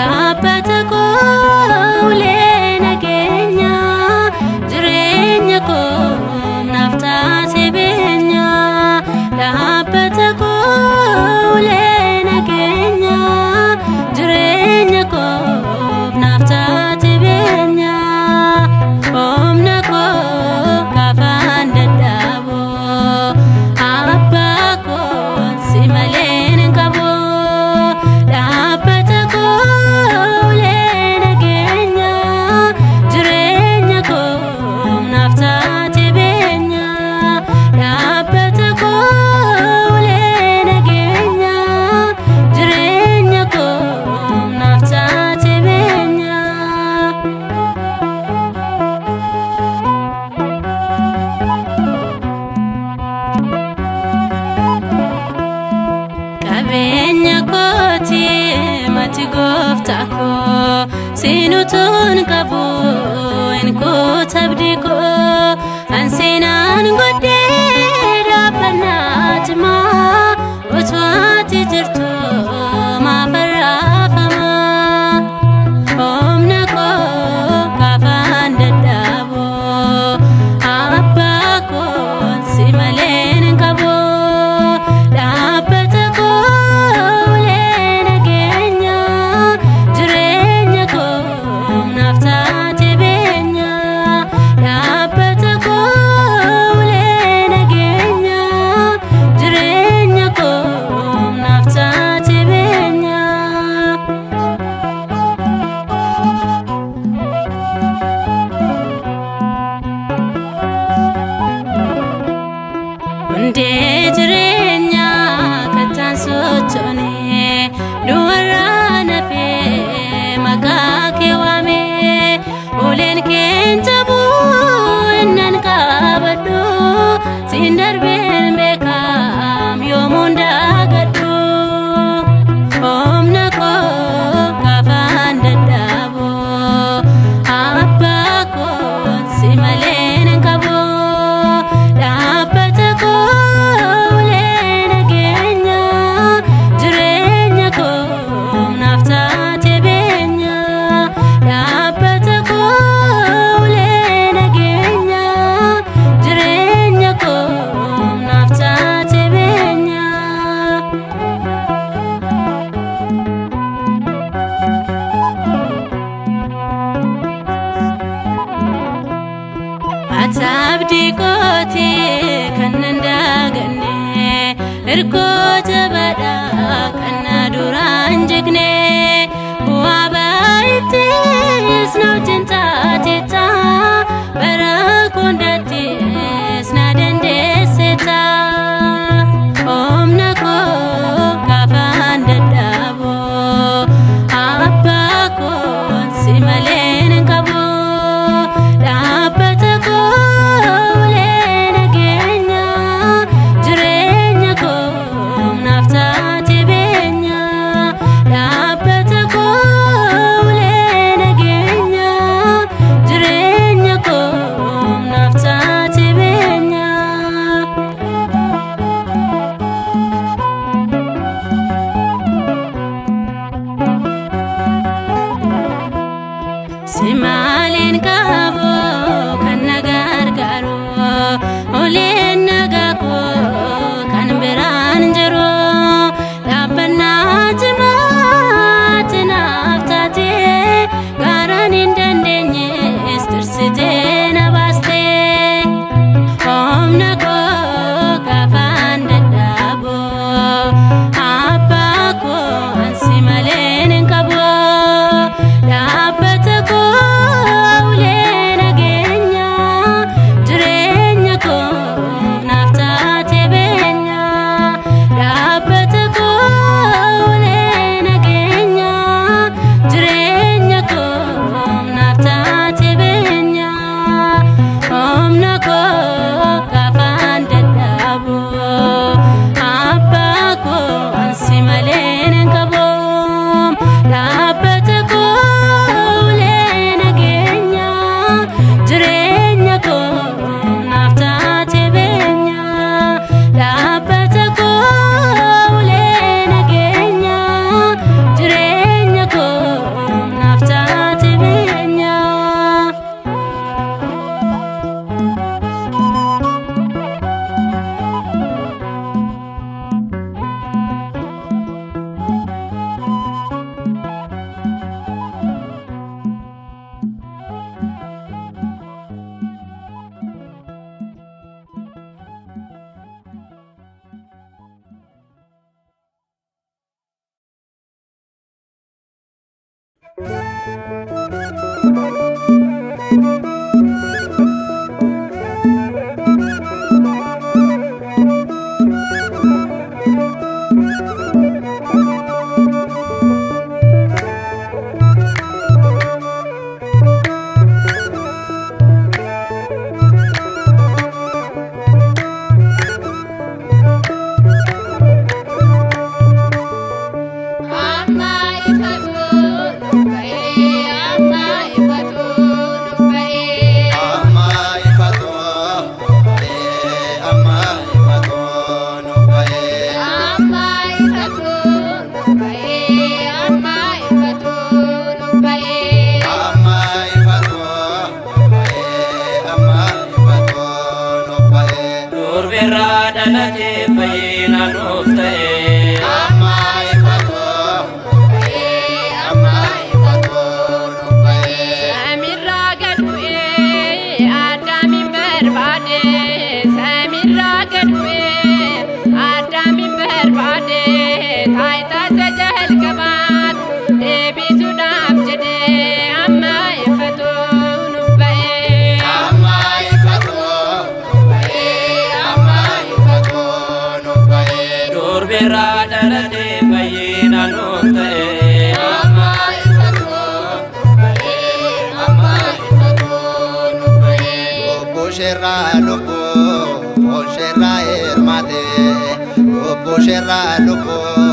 dhaabbata koo ulee nageenya jireenya koo naaf taasise beenya dhaabbata koo ulee nageenya jireenya koo naaf taasise beenya humna koo kaafaan dadhaboo abbaa koo si malee hin qabu dhaabbata koo ulee nageenya jireenya koo naaf taasise beenya dhaabbata koo ulee nageenya jireenya koo naaf taasise beenya. Qabeenya kooti mati gooftaa koo siinutuun qabu hin kuuta abdii koo an seenaan godhee dhaabbannaa cimaa utuu ati jirtu maaf arraafamaa humna koo kaafaan dadhaboo abbaa koo si malee hin qabu dhaabbata koo ulee nageenya jireenya koo naaf taasise beenya dhaabbata koo ulee nageenya jireenya koo naaf taasise beenya. Hundee jireenyaa kattaan sochoonee duwwarraa nafee maqaa kee waamee uleen keen jabuu innan qabadhu siin darbeen beekam yoomuun daagadhu humna koo kaafaan dadhaboo abbaa koo si malee hin qabu dhaabbata koo ulee nageenya jireenya koo naaf taasise beenya dhaabbata koo ulee nageenya jireenya koo naaf taasise beenya. Ati abdii kooti kan nan daaganne hirkoo jabaadhaa kan na duraan jegne bu'aa baay'ittis na wajjin taateetta bara hundattis na dandeessita humna koo kaafaan dadhaboo abbaa koo si malee hin qabu dhaabbata koo ulee nageenya jireenya koo naaf taasise beenya dhaabbata koo ulee nageenya Sherra lupo,